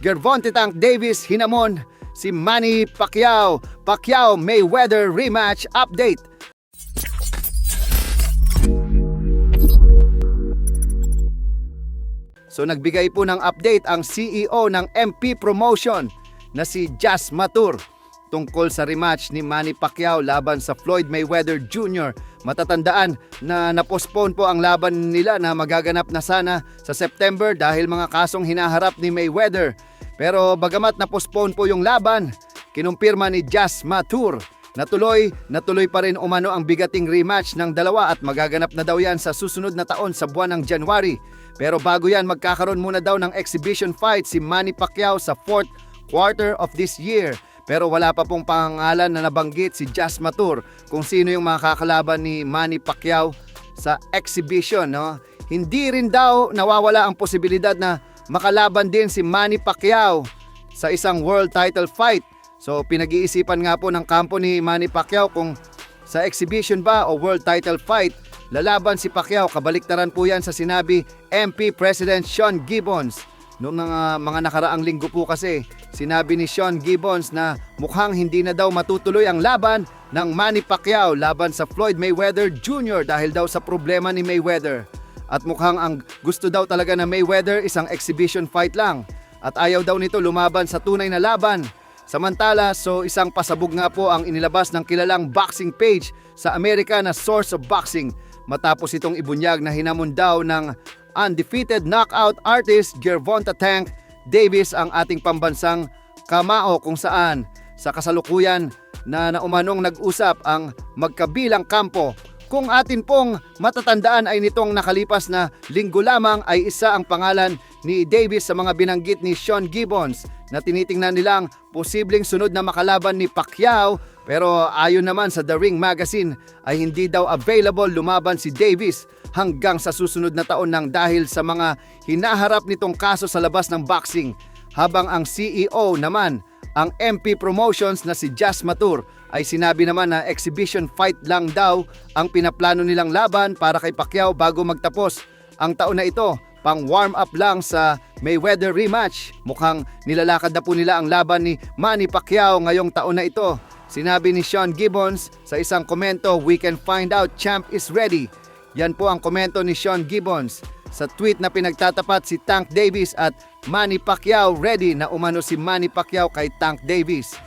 Gervonta Tank Davis hinamon si Manny Pacquiao. Pacquiao Mayweather rematch update. So nagbigay po ng update ang CEO ng MP Promotion na si Jas Matur tungkol sa rematch ni Manny Pacquiao laban sa Floyd Mayweather Jr. Matatandaan na napostpone po ang laban nila na magaganap na sana sa September dahil mga kasong hinaharap ni Mayweather. Pero bagamat napostpone po yung laban, kinumpirma ni Jas Matur na tuloy pa rin umano ang bigating rematch ng dalawa at magaganap na daw yan sa susunod na taon sa buwan ng January. Pero bago yan, magkakaroon muna daw ng exhibition fight si Manny Pacquiao sa 4th quarter of this year. Pero wala pa pong pangalan na nabanggit si Jas Matur kung sino yung makakalaban ni Manny Pacquiao sa exhibition. No? Hindi rin daw nawawala ang posibilidad na makalaban din si Manny Pacquiao sa isang world title fight. So pinag-iisipan nga po ng kampo ni Manny Pacquiao kung sa exhibition ba o world title fight lalaban si Pacquiao. Kabaliktaran po yan sa sinabi MP President Sean Gibbons. Noong mga nakaraang linggo po kasi, sinabi ni Sean Gibbons na mukhang hindi na daw matutuloy ang laban ng Manny Pacquiao laban sa Floyd Mayweather Jr. dahil daw sa problema ni Mayweather. At mukhang ang gusto daw talaga na Mayweather isang exhibition fight lang. At ayaw daw nito lumaban sa tunay na laban. Samantala, isang pasabog nga po ang inilabas ng kilalang boxing page sa Amerika na Source of Boxing matapos itong ibunyag na hinamon daw ng undefeated knockout artist Gervonta Tank Davis ang ating pambansang kamao kung saan sa kasalukuyan na naumanong nag-usap ang magkabilang kampo. Kung atin pong matatandaan ay nitong nakalipas na linggo lamang ay isa ang pangalan ni Davis sa mga binanggit ni Sean Gibbons na tinitingnan nilang posibleng sunod na makalaban ni Pacquiao. Pero ayon naman sa The Ring Magazine ay hindi daw available lumaban si Davis hanggang sa susunod na taon nang dahil sa mga hinaharap nitong kaso sa labas ng boxing. Habang ang CEO naman, ang MP Promotions na si Jas Matur ay sinabi naman na exhibition fight lang daw ang pinaplano nilang laban para kay Pacquiao bago magtapos ang taon na ito. Pang warm up lang sa Mayweather rematch. Mukhang nilalakad na po nila ang laban ni Manny Pacquiao ngayong taon na ito. Sinabi ni Sean Gibbons sa isang komento, "We can find out, champ is ready." Yan po ang komento ni Sean Gibbons sa tweet na pinagtatapat si Tank Davis at Manny Pacquiao ready na umano si Manny Pacquiao kay Tank Davis.